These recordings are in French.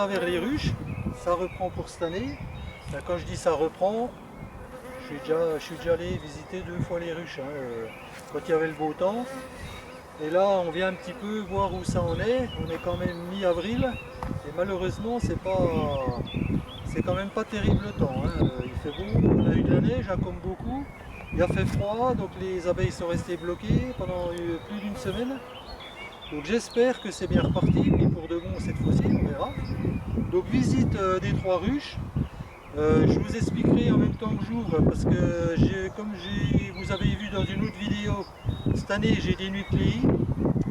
là vers les ruches, ça reprend pour cette année. Là, quand je dis ça reprend, je suis déjà allé visiter 2 fois les ruches, hein, quand il y avait le beau temps. Et là, on vient un petit peu voir où ça en est. On est quand même mi-avril. Et malheureusement, c'est quand même pas terrible le temps, hein. Il fait beau, on a eu de la neige, hein, comme beaucoup. Il a fait froid, donc les abeilles sont restées bloquées pendant plus d'une semaine. Donc j'espère que c'est bien reparti, puis pour de bon cette fois-ci, on verra. Donc visite des 3 ruches. Je vous expliquerai en même temps que j'ouvre, parce que comme vous avez vu dans une autre vidéo, cette année j'ai des nucléis.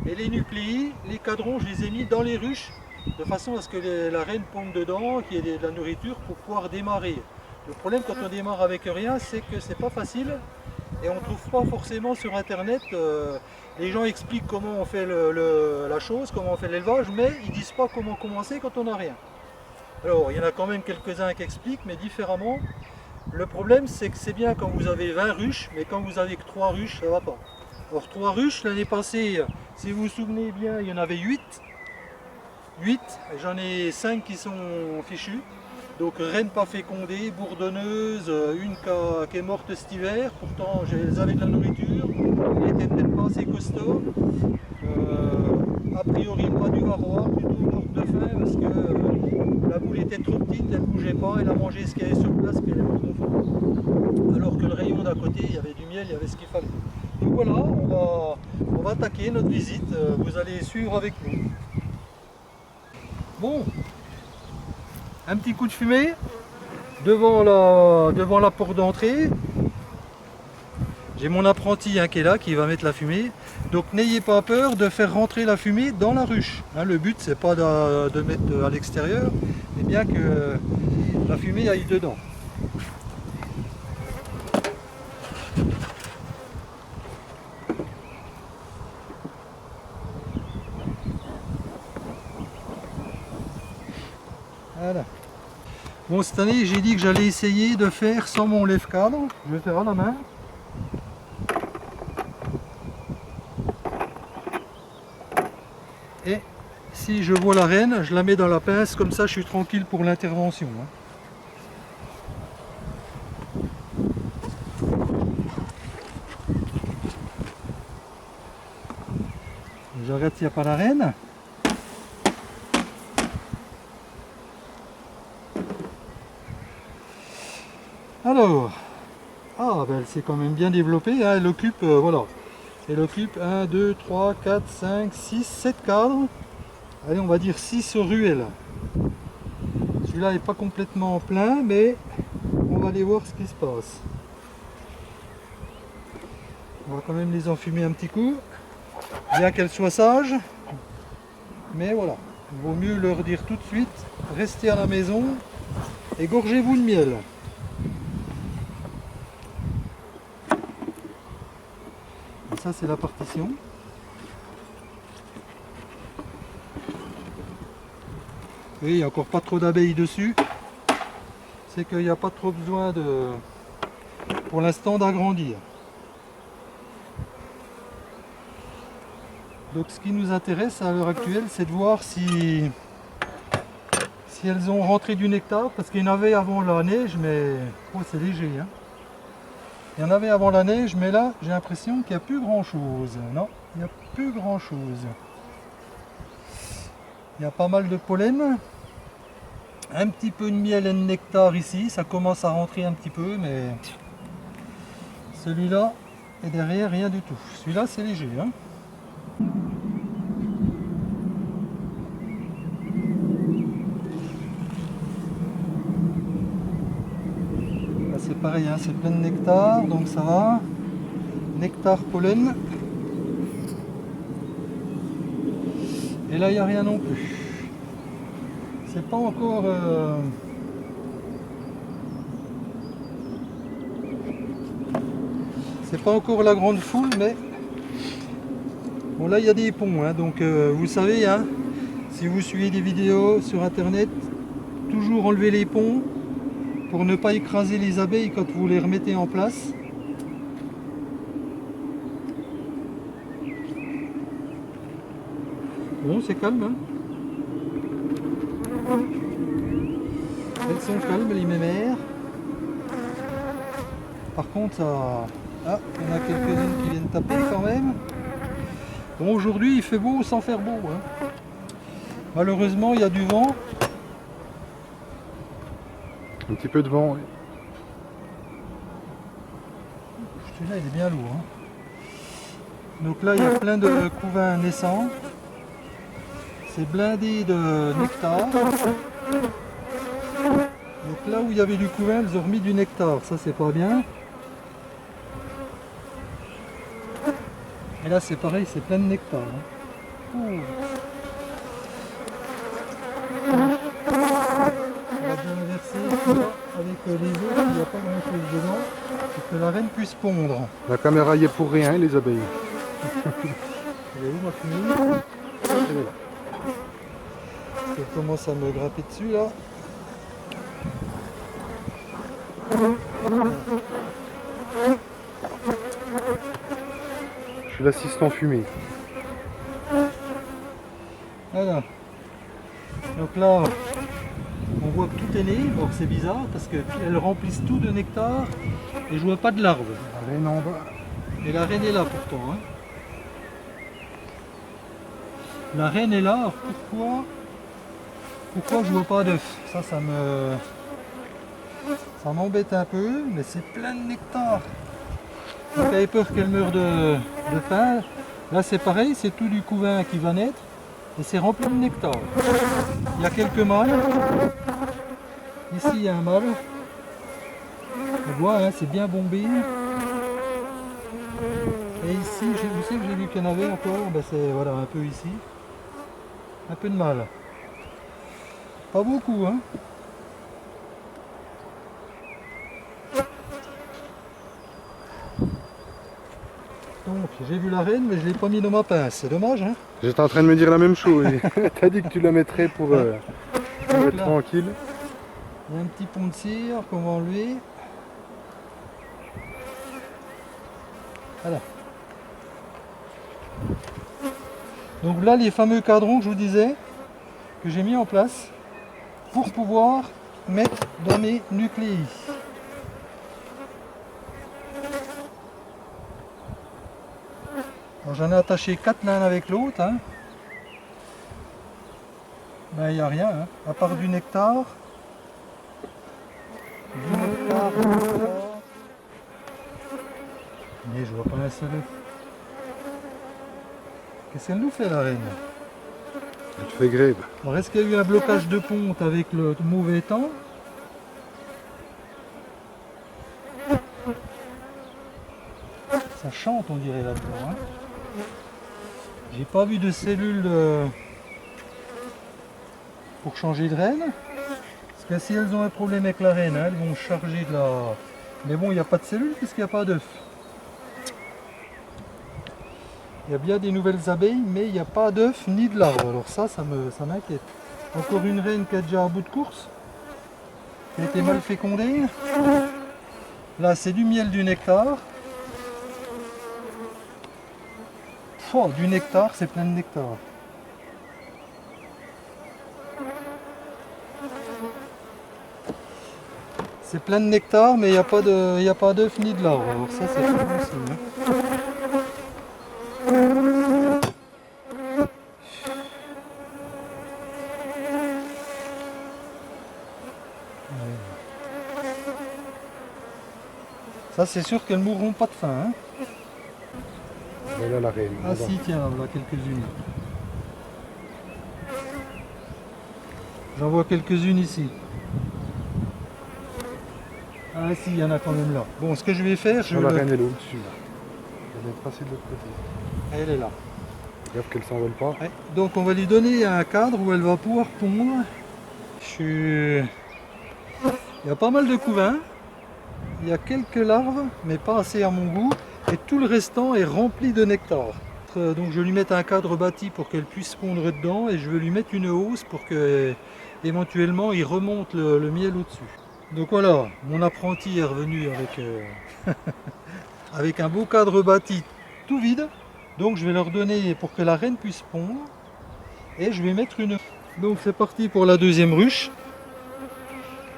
Et les nucléis, les cadrons, je les ai mis dans les ruches, de façon à ce que la reine pompe dedans, qu'il y ait de la nourriture pour pouvoir démarrer. Le problème quand on démarre avec rien, c'est que c'est pas facile. Et on ne trouve pas forcément sur internet, les gens expliquent comment on fait la chose, comment on fait l'élevage, mais ils ne disent pas comment commencer quand on n'a rien. Alors il y en a quand même quelques-uns qui expliquent, mais différemment. Le problème c'est que c'est bien quand vous avez 20 ruches, mais quand vous avez que 3 ruches, ça ne va pas. Or 3 ruches, l'année passée, si vous vous souvenez bien, il y en avait 8. 8, j'en ai 5 qui sont fichus. Donc reine pas fécondée, bourdonneuse, une qui est morte cet hiver, pourtant elles avaient de la nourriture, elle n'était peut-être pas assez costaud. A priori pas du varroa, plutôt morte de faim parce que la boule était trop petite, elle ne bougeait pas, elle a mangé ce qu'il y avait sur place puis elle est morte de faim. Alors que le rayon d'à côté, il y avait du miel, il y avait ce qu'il fallait. Donc voilà, on va attaquer notre visite, vous allez suivre avec nous. Bon, un petit coup de fumée devant la porte d'entrée. J'ai mon apprenti, hein, qui est là, qui va mettre la fumée. Donc n'ayez pas peur de faire rentrer la fumée dans la ruche, hein. Le but c'est pas de mettre à l'extérieur, mais bien que la fumée aille dedans. Voilà. Bon, cette année j'ai dit que j'allais essayer de faire sans mon lève-cadre. Je vais faire à la main. Et si je vois la reine, je la mets dans la pince, comme ça je suis tranquille pour l'intervention, hein. Je regarde s'il n'y a pas la reine. Alors, ben elle s'est quand même bien développée, hein. Elle occupe, voilà, elle occupe 1, 2, 3, 4, 5, 6, 7 cadres. Allez, on va dire 6 ruelles. Celui-là n'est pas complètement plein, mais on va aller voir ce qui se passe. On va quand même les enfumer un petit coup, bien qu'elles soient sages. Mais voilà, il vaut mieux leur dire tout de suite, restez à la maison et gorgez-vous de miel. Et ça c'est la partition. Oui, il n'y a encore pas trop d'abeilles dessus. C'est qu'il n'y a pas trop besoin pour l'instant d'agrandir. Donc ce qui nous intéresse à l'heure actuelle, c'est de voir si elles ont rentré du nectar, parce qu'il y en avait avant la neige, mais oh, c'est léger, hein. Il y en avait avant la neige, mais là j'ai l'impression qu'il n'y a plus grand chose. Non, il n'y a plus grand chose. Il y a pas mal de pollen, un petit peu de miel et de nectar ici, ça commence à rentrer un petit peu, mais celui-là est derrière, rien du tout. Celui-là c'est léger, hein. Là c'est pareil, hein, c'est plein de nectar, donc ça va. Nectar, pollen. Et là il n'y a rien non plus. C'est pas encore c'est pas encore la grande foule, mais bon, là il y a des ponts, hein, donc vous savez, hein, si vous suivez des vidéos sur internet, toujours enlever les ponts pour ne pas écraser les abeilles quand vous les remettez en place. Bon, c'est calme, hein. Ils sont calmes les mémères. Par contre, ça... Ah, il y en a quelques-unes qui viennent taper quand même. Bon, aujourd'hui il fait beau sans faire beau. Hein. Malheureusement, il y a du vent. Un petit peu de vent, oui. Celui-là, il est bien lourd. Hein. Donc là, il y a plein de couvains naissants. C'est blindé de nectar. Donc là où il y avait du couvain, ils ont remis du nectar. Ça, c'est pas bien. Et là, c'est pareil, c'est plein de nectar. Hein. Oh. On va bien inverser là, avec les autres, il n'y a pas grand chose dedans pour que la reine puisse pondre. La caméra y est pour rien, les abeilles. Elle est où ma fumée? Elle est là. Elle commence à me grimper dessus là. Je suis l'assistant fumée. Voilà. Donc là, on voit que tout est né. Donc c'est bizarre parce qu'elles remplissent tout de nectar et je vois pas de larves. La reine en bas. Et la reine est là pourtant. Hein. La reine est là. Alors pourquoi je vois pas d'œufs? Ça m'embête un peu, mais c'est plein de nectar. J'avais peur qu'elle meure de faim. Là c'est pareil, c'est tout du couvain qui va naître et c'est rempli de nectar. Il y a quelques mâles. Ici il y a un mâle. On voit, hein, c'est bien bombé. Et ici, vous savez que j'ai vu qu'il y en avait encore, ben c'est voilà, un peu ici. Un peu de mâle. Pas beaucoup, hein. Donc j'ai vu la reine mais je ne l'ai pas mis dans ma pince, c'est dommage hein. J'étais en train de me dire la même chose. T'as dit que tu la mettrais pour être là, tranquille. Il y a un petit pont de cire qu'on va enlever. Voilà. Donc là les fameux cadrons que je vous disais, que j'ai mis en place pour pouvoir mettre dans mes nucléis. J'en ai attaché 4 l'un avec l'autre. Hein. Ben, il n'y a rien, hein. À part du nectar. Mais je vois pas un seul œuf. Qu'est-ce qu'elle nous fait la reine? Elle te fait grève. Alors est-ce qu'il y a eu un blocage de ponte avec le mauvais temps? Ça chante on dirait là-dedans. Hein. J'ai pas vu de cellules pour changer de reine. Parce que si elles ont un problème avec la reine, hein, elles vont charger de la... Mais bon, il n'y a pas de cellules puisqu'il n'y a pas d'œufs. Il y a bien des nouvelles abeilles, mais il n'y a pas d'œufs ni de larves. Alors ça m'inquiète. Encore une reine qui est déjà à bout de course. Qui a été mal fécondée. Là, c'est du miel, du nectar. Oh, du nectar, c'est plein de nectar. C'est plein de nectar, mais il n'y a pas d'œuf ni de larves. Alors ça, c'est pas bon signe. Ça, c'est sûr qu'elles ne mourront pas de faim. Hein. Voilà la reine. Ah si, tiens, voilà quelques-unes. J'en vois quelques-unes ici. Ah si, il y en a quand même là. Bon, ce que je vais faire, La reine est là au-dessus. Elle est tracée de l'autre côté. Elle est là. Regarde qu'elle s'envole pas. Ouais. Donc on va lui donner un cadre où elle va pouvoir pondre. Il y a pas mal de couvains. Il y a quelques larves, mais pas assez à mon goût. Et tout le restant est rempli de nectar. Donc je vais lui mettre un cadre bâti pour qu'elle puisse pondre dedans. Et je vais lui mettre une hausse pour que éventuellement il remonte le miel au-dessus. Donc voilà, mon apprenti est revenu avec, avec un beau cadre bâti tout vide. Donc je vais leur donner pour que la reine puisse pondre. Et je vais mettre une... Donc c'est parti pour la deuxième ruche.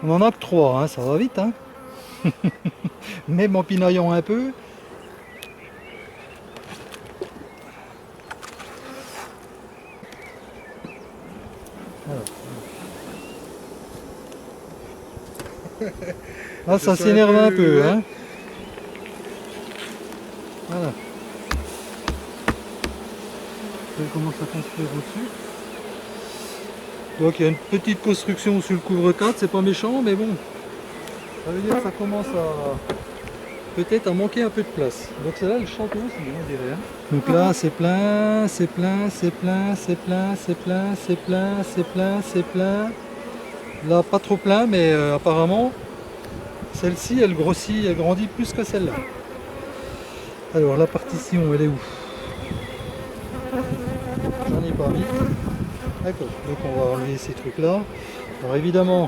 On en a que 3, hein, ça va vite. Hein. Même en pinaillant un peu. Ah, ça s'énerve un peu. Hein. Voilà. Elle commence à construire au-dessus. Donc il y a une petite construction sur le couvre-cadre, c'est pas méchant, mais bon. Ça veut dire que ça commence à peut-être à manquer un peu de place. Donc c'est là le château aussi, on dirait. Hein. Donc là c'est plein, c'est plein, c'est plein, c'est plein, c'est plein, c'est plein, c'est plein, c'est plein. Là pas trop plein, mais apparemment celle-ci elle grossit, elle grandit plus que celle-là. Alors la partition elle est où? J'en ai pas mis. D'accord, donc on va enlever ces trucs là. Alors évidemment,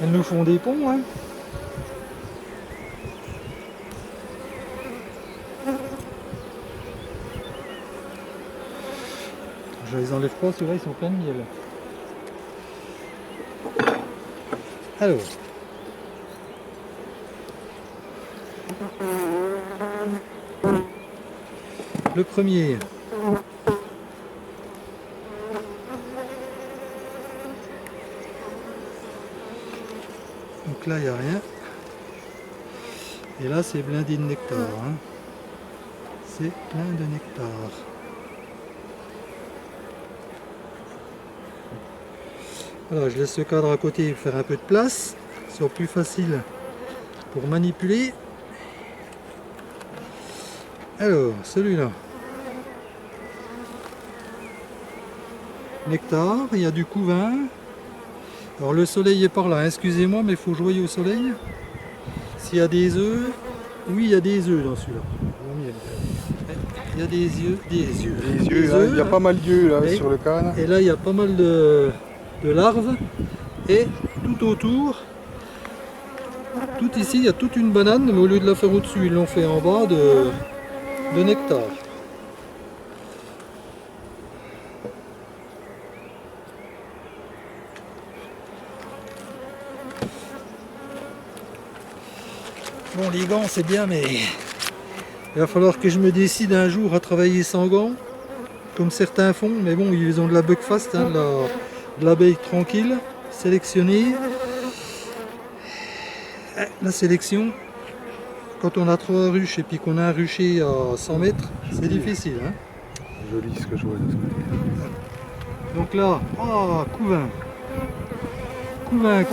elles nous font des ponts. Hein. Je les enlève pas, ceux-là ils sont pleins de miel. Alors. Le premier. Donc là il n'y a rien. Et là c'est blindé de nectar. Hein. C'est plein de nectar. Voilà, je laisse ce cadre à côté pour faire un peu de place. Ce sera plus facile pour manipuler. Alors, celui-là. Nectar, il y a du couvain. Alors le soleil est par là, excusez-moi, mais il faut jouer au soleil. S'il y a des œufs, oui, il y a des œufs dans celui-là. Il y a des yeux, il y a pas mal d'yeux là sur le cadre. Et là, il y a pas mal de larves. Et tout autour, tout ici, il y a toute une banane, mais au lieu de la faire au-dessus, ils l'ont fait en bas de nectar. Bon, les gants c'est bien, mais il va falloir que je me décide un jour à travailler sans gants, comme certains font, mais bon, ils ont de la buckfast, hein, de l'abeille tranquille, sélectionnée. La sélection, quand on a 3 ruches et puis qu'on a un rucher à 100 mètres, c'est difficile. Hein. Joli ce que je vois de ce côté. Donc là, oh, couvain. Couvain,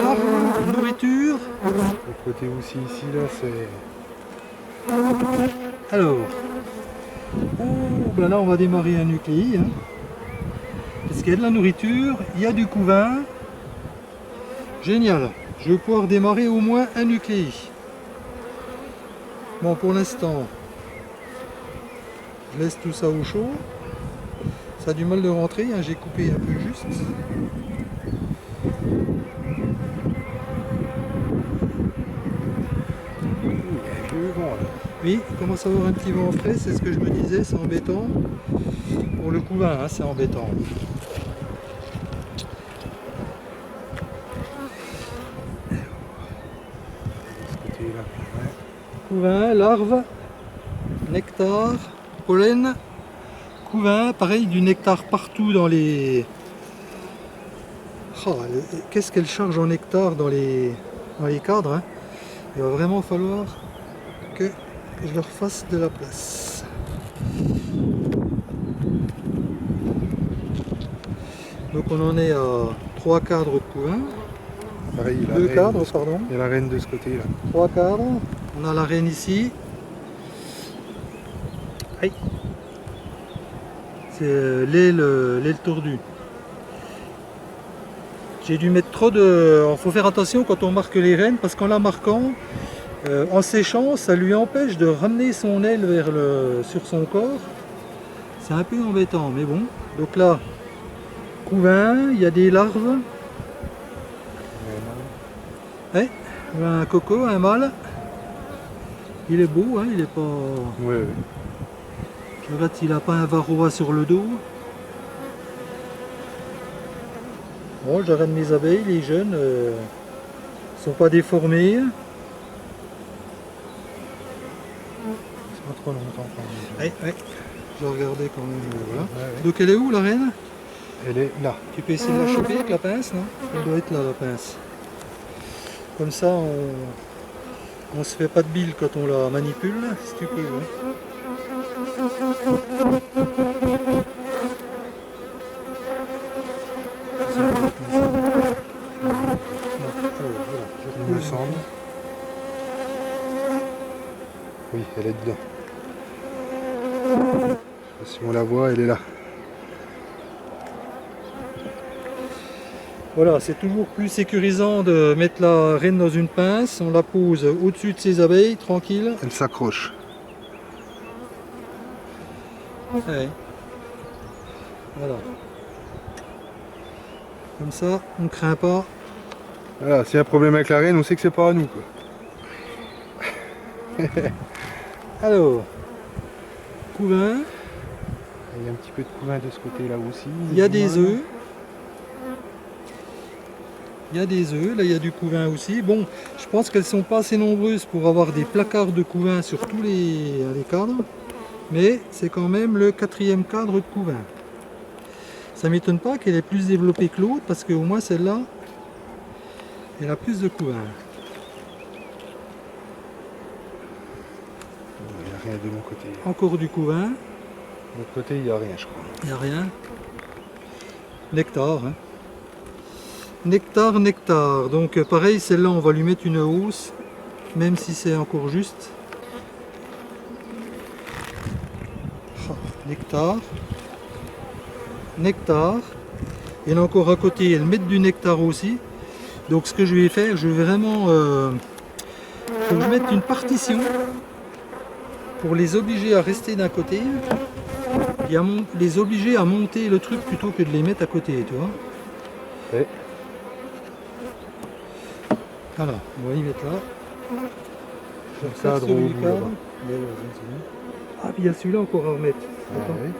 larve, nourriture. Le côté aussi ici, là, c'est... Alors, oh, ben là on va démarrer un nucléi. Hein. Parce qu'il y a de la nourriture, il y a du couvain. Génial. Je vais pouvoir démarrer au moins un nucléi. Bon, pour l'instant, je laisse tout ça au chaud. Ça a du mal de rentrer, hein. J'ai coupé un peu juste. Oui, il commence à avoir un petit vent frais, c'est ce que je me disais, c'est embêtant. Pour le couvain, hein, c'est embêtant. Couvain, larve, nectar, pollen, couvain, pareil, du nectar partout dans les... Oh, qu'est-ce qu'elle charge en nectar dans les cadres. Hein. Il va vraiment falloir que je leur fasse de la place. Donc on en est à 3 cadres de couvain. Pareil, 2 cadres, pardon. Il y a la reine de ce côté là. 3 cadres. On a la reine ici. Aïe. C'est l'aile tordue. J'ai dû mettre trop de... Il faut faire attention quand on marque les reines parce qu'en la marquant, en séchant, ça lui empêche de ramener son aile sur son corps. C'est un peu embêtant, mais bon. Donc là, couvain, il y a des larves. Ouais, un coco, un mâle. Il est beau, hein, il est pas... Ouais. Je regarde s'il n'a pas un varroa sur le dos. Bon, le jardin de mes abeilles, les jeunes, sont pas déformés. C'est pas trop longtemps quand même. Ouais, ouais. Je vais regarder quand même. Voilà. Ouais, ouais. Donc elle est où la reine? Elle est là. Tu peux essayer de la choper avec la pince, non? Elle doit être là, la pince. Comme ça, on se fait pas de bile quand on la manipule, si tu peux. Hein. Il me semble. Oui, elle est dedans. Si on la voit, elle est là. Voilà, c'est toujours plus sécurisant de mettre la reine dans une pince. On la pose au-dessus de ses abeilles, tranquille. Elle s'accroche. Ouais. Voilà. Comme ça, on ne craint pas. Voilà, s'il y a un problème avec la reine, on sait que c'est pas à nous, quoi. Alors, couvain. Il y a un petit peu de couvain de ce côté-là aussi. Il y a des œufs. Il y a des œufs, là il y a du couvain aussi. Bon, je pense qu'elles ne sont pas assez nombreuses pour avoir des placards de couvain sur tous les cadres. Mais c'est quand même le 4e cadre de couvain. Ça ne m'étonne pas qu'elle ait plus développé que l'autre parce qu'au moins celle-là, elle a plus de couvain. Il n'y a rien de mon côté. Encore du couvain. De l'autre côté, il n'y a rien, je crois. Il n'y a rien. Nectar. Hein. Nectar, nectar. Donc pareil, celle-là, on va lui mettre une hausse, même si c'est encore juste. Oh, nectar. Nectar. Et là encore à côté, elle met du nectar aussi. Donc ce que je vais faire, je vais vraiment faut que je mette une partition pour les obliger à rester d'un côté et les obliger à monter le truc plutôt que de les mettre à côté, tu vois. Ouais. Voilà, on va y mettre là. Je Le refaire cadre celui au du bout, cadre. là-bas. Ouais, ouais, c'est bon. Ah, puis il y a celui-là encore à remettre. Attends. Ouais.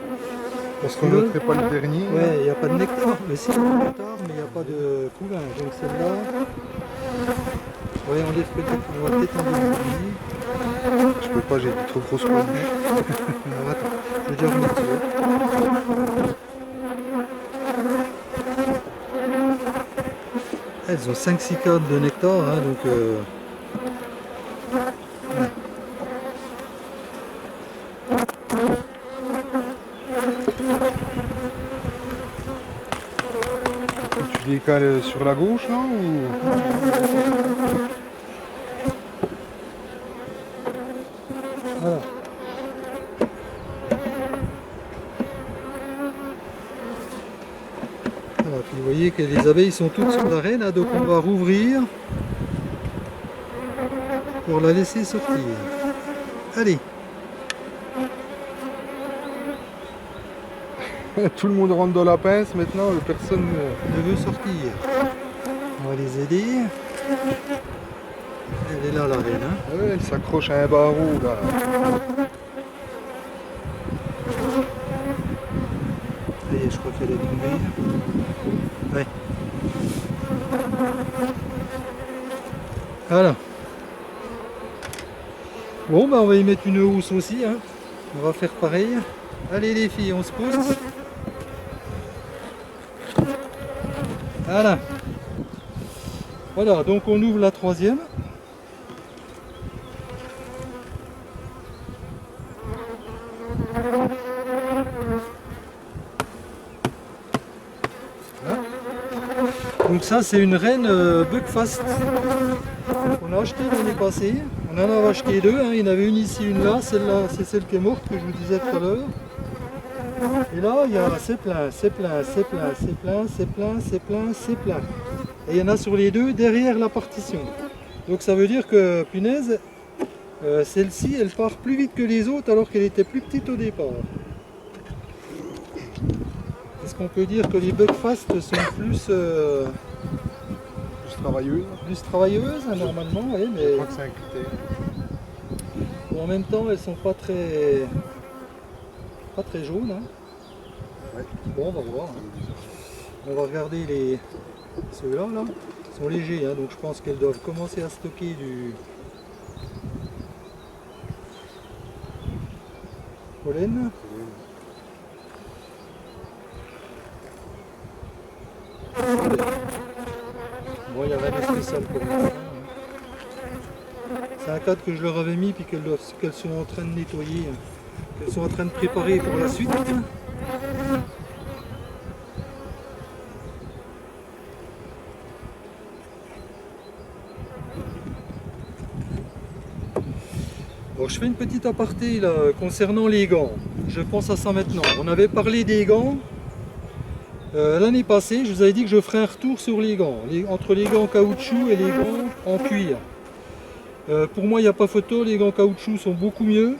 Parce qu'on ne ferait pas le dernier. Ouais, il n'y a pas de nectar. Mais si, il y a du nectar, mais il n'y a pas de couvain. Donc celle-là. Ouais, on enlève peut-être. On va peut-être enlever. Je peux pas, j'ai des trop grosses poignées. Alors attends, je vais déjà remettre celui-là. Elles ont 5-6 cadres de nectar, hein, donc Tu décales sur la gauche là ou... voilà. Voilà, puis vous voyez que les abeilles sont toutes sur la reine, hein, donc on va rouvrir pour la laisser sortir. Allez, Tout le monde rentre dans la pince maintenant, personne... elle veut sortir. On va les aider. Elle est là la reine. Hein. Ouais, elle s'accroche à un barreau là. Ça y est, je crois qu'elle est tombée. Ouais. Voilà. Bon, bah on va y mettre une housse aussi. Hein. On va faire pareil. Allez les filles, on se pose. Voilà. Voilà, donc on ouvre la 3e. Voilà. Donc ça c'est une reine Buckfast. On a acheté l'année passée. On en avait acheté 2. Hein. Il y en avait une ici, une là. Celle-là, c'est celle qui est morte que je vous disais tout à l'heure. Et là, il y a c'est plein, c'est plein, c'est plein, c'est plein, c'est plein, c'est plein, c'est plein. Et il y en a sur les deux derrière la partition. Donc ça veut dire que, punaise, celle-ci, elle part plus vite que les autres alors qu'elle était plus petite au départ. Est-ce qu'on peut dire que les Buckfast sont plus travailleuses hein, normalement, oui, mais Je crois que c'est un critère. bon, en même temps, elles sont pas très jaunes. Hein. Ouais. Bon, on va voir. Hein. On va regarder Ceux-là, là, sont légers, hein, donc je pense qu'elles doivent commencer à stocker du pollen. Bon, il n'y a rien de spécial pour moi. C'est un cadre que je leur avais mis puis qu'elles sont en train de nettoyer, qu'elles sont en train de préparer pour la suite. Bon, je fais une petite aparté là concernant les gants. Je pense à ça maintenant. On avait parlé des gants l'année passée. Je vous avais dit que je ferais un retour sur les gants, entre les gants caoutchouc et les gants en cuir. Pour moi, il n'y a pas photo. Les gants caoutchouc sont beaucoup mieux.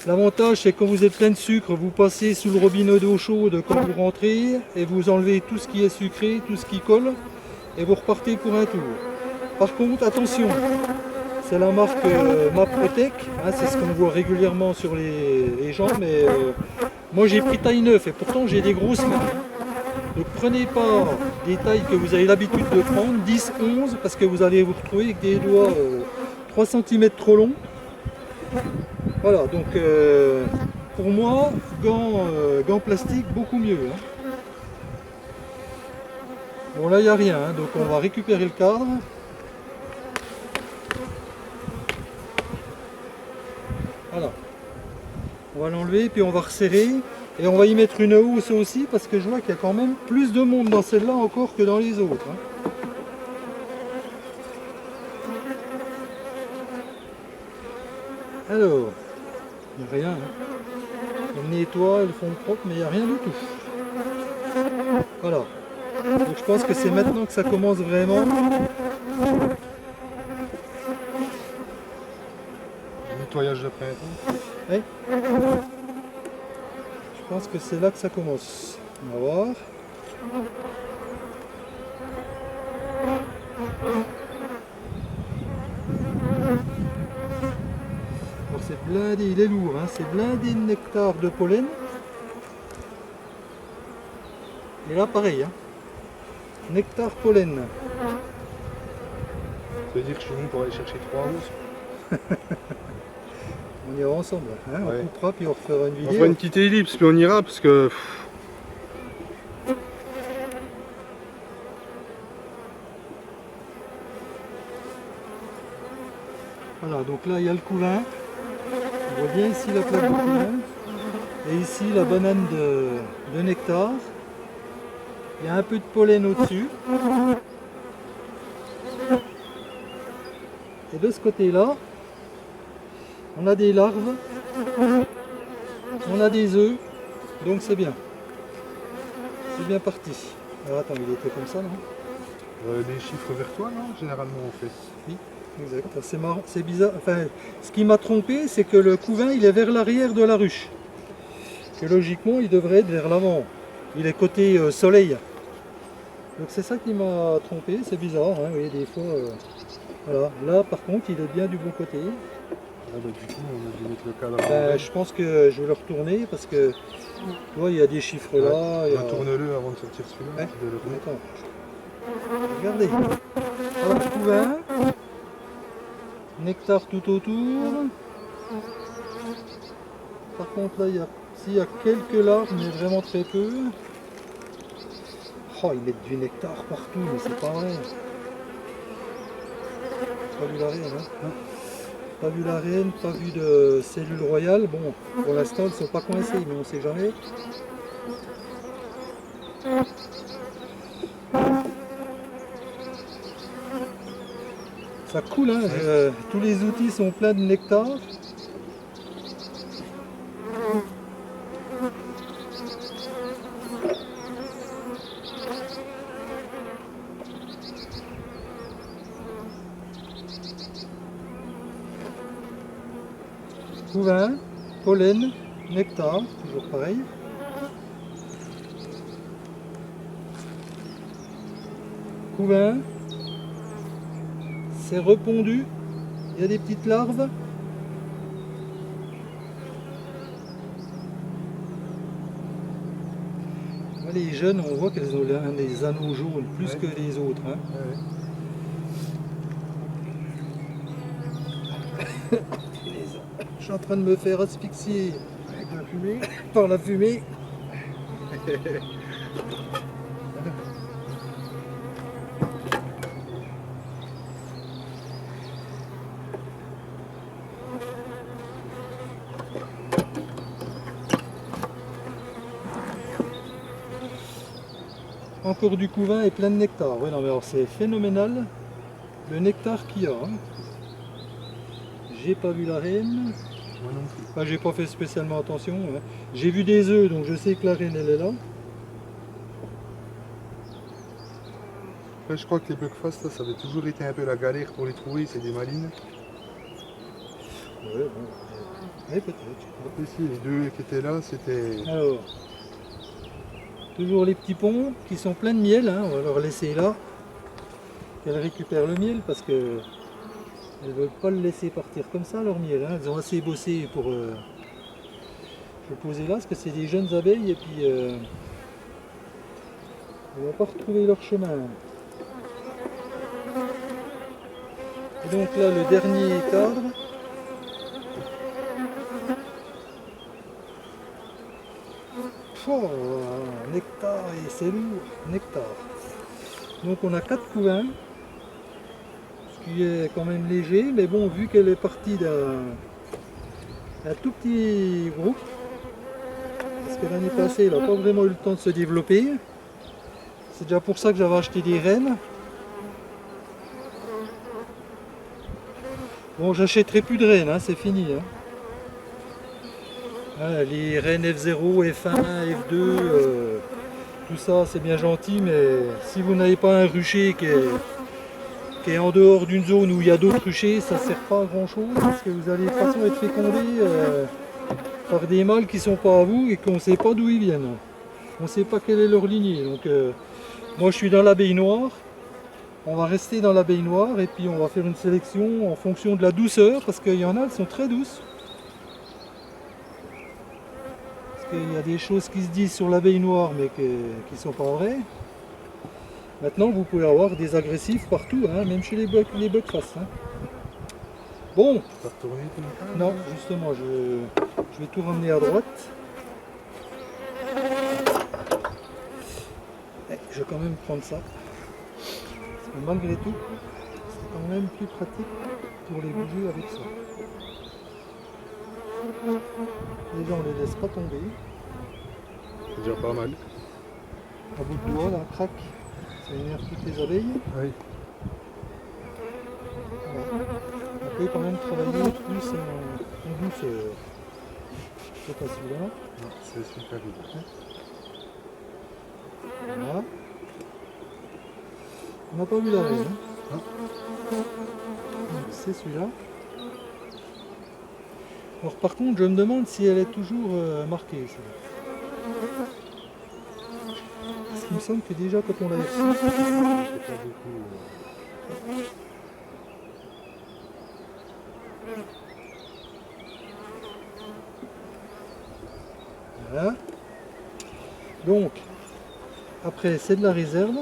L'avantage, c'est que quand vous êtes plein de sucre, vous passez sous le robinet d'eau chaude quand vous rentrez et vous enlevez tout ce qui est sucré, tout ce qui colle et vous repartez pour un tour. Par contre, attention, c'est la marque Maprotec, hein, c'est ce qu'on voit régulièrement sur les gens, mais moi j'ai pris taille 9 et pourtant j'ai des grosses mains. Donc prenez pas des tailles que vous avez l'habitude de prendre, 10, 11, parce que vous allez vous retrouver avec des doigts 3 cm trop longs. Voilà, donc pour moi, gants plastique, beaucoup mieux. Hein. Bon là il n'y a rien, hein, donc on va récupérer le cadre. Voilà. On va l'enlever, puis on va resserrer. Et on va y mettre une housse aussi, parce que je vois qu'il y a quand même plus de monde dans celle-là encore que dans les autres. Hein. Alors, il n'y a rien. Hein. Elles nettoient, elles font propre, mais il n'y a rien du tout. Voilà. Donc je pense que c'est maintenant que ça commence vraiment. Nettoyage de printemps. Oui. Je pense que c'est là que ça commence. On va voir. Alors c'est blindé, il est lourd, hein. C'est blindé de nectar de pollen. Et là pareil, hein. Nectar pollen. Ça veut dire que chez nous, pour aller chercher 3 housses. On ira ensemble, hein. Ouais. On coupera puis on refera une On vidéo. fera une petite ellipse, puis on ira, parce que... Voilà, donc là il y a le couvain. On voit bien ici la plaque de couvain. Et ici la banane de nectar. Il y a un peu de pollen au-dessus. Et de ce côté-là, on a des larves, on a des œufs, donc c'est bien. C'est bien parti. Alors attends, il était comme ça, non? Des chiffres vers toi, non? Généralement, on fait. Oui, exact. C'est marrant, c'est bizarre. Enfin, ce qui m'a trompé, c'est que le couvain, il est vers l'arrière de la ruche. Que logiquement, il devrait être vers l'avant. Il est côté soleil. Donc c'est ça qui m'a trompé, c'est bizarre, hein, oui, des fois. Voilà, là par contre, il est bien du bon côté. Ah bah, du coup, on a dû mettre le cadre. Je pense que je vais le retourner parce que tu vois, il y a des chiffres là. Il y a... Tourne-le avant de sortir celui-là. Ouais. De le remettre. Attends. Regardez. Alors, couvain. Nectar tout autour. Par contre là, il y a quelques larves, mais vraiment très peu. Oh, ils mettent du nectar partout, mais c'est pas vrai. Pas vu la reine, hein. Pas vu la reine, pas vu de cellules royales. Bon, pour l'instant, ils ne sont pas coincés, mais on ne sait jamais. Ça coule, hein. Tous les outils sont pleins de nectar. Couvain, pollen, nectar, toujours pareil. Couvain, c'est repondu, il y a des petites larves. Les jeunes, on voit qu'elles ont des anneaux jaunes plus que les autres. Hein. Je suis en train de me faire asphyxier Avec la fumée. par la fumée. Encore du couvain et plein de nectar. Ouais, non, mais alors c'est phénoménal le nectar qu'il y a. Hein. J'ai pas vu la reine. Moi non plus. Enfin, j'ai pas fait spécialement attention. Hein. J'ai vu des œufs, donc je sais que la reine elle est là. Après, je crois que les buckfast, ça avait toujours été un peu la galère pour les trouver, c'est des malines. Ouais, bon. Ouais, peut-être. Ici, les deux qui étaient là, c'était... Alors, toujours les petits ponts qui sont pleins de miel. Hein. On va leur laisser là. Qu'elles récupèrent le miel parce que elles ne veulent pas le laisser partir comme ça leur miel. Hein. Elles ont assez bossé pour le poser là parce que c'est des jeunes abeilles et puis elles ne vont pas retrouver leur chemin. Et donc là le dernier cadre. Oh, nectar et c'est lourd, nectar. Donc on a 4 couvains, ce qui est quand même léger, mais bon, vu qu'elle est partie d'un tout petit groupe, parce que l'année passée elle n'a pas vraiment eu le temps de se développer, c'est déjà pour ça que j'avais acheté des reines. Bon, j'achèterai plus de reines, hein, c'est fini. Hein. Ah, les reines F0, F1, F2, tout ça c'est bien gentil, mais si vous n'avez pas un rucher qui est en dehors d'une zone où il y a d'autres ruchers, ça ne sert pas à grand chose parce que vous allez de toute façon être fécondé par des mâles qui ne sont pas à vous et qu'on ne sait pas d'où ils viennent. On ne sait pas quelle est leur lignée. Donc, moi je suis dans l'abeille noire, on va rester dans l'abeille noire et puis on va faire une sélection en fonction de la douceur parce qu'il y en a, elles sont très douces. Il y a des choses qui se disent sur l'abeille noire mais qui ne sont pas vraies. Maintenant vous pouvez avoir des agressifs partout, hein, même chez les buckfast. Hein. Bon, T'as retourné tout le temps? non justement je vais tout ramener à droite. Et je vais quand même prendre ça. Parce que malgré tout, c'est quand même plus pratique pour les bouger avec ça. Déjà on les laisse pas tomber. C'est déjà pas mal. À bout de doigt là, crac, ça énerve toutes les abeilles. Oui. Voilà. On peut quand même travailler plus en douceur. C'est pas celui-là. Non, c'est super bien. Voilà. On n'a pas vu la reine. Hein. Donc c'est celui-là. Alors par contre, je me demande si elle est toujours marquée. Parce qu'il me semble que déjà quand on l'a reçue, C'est pas beaucoup. voilà. Donc, après c'est de la réserve.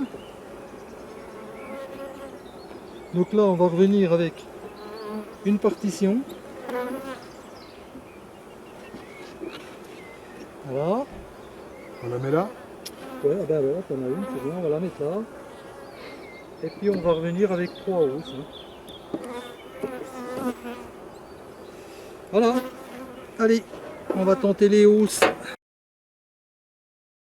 Donc là on va revenir avec une partition. Voilà. On la met là? Ouais, ah ben voilà, t'en as une, c'est bien, on va la mettre là. Et puis on va revenir avec 3 hausses. Hein. Voilà. Allez, on va tenter les hausses.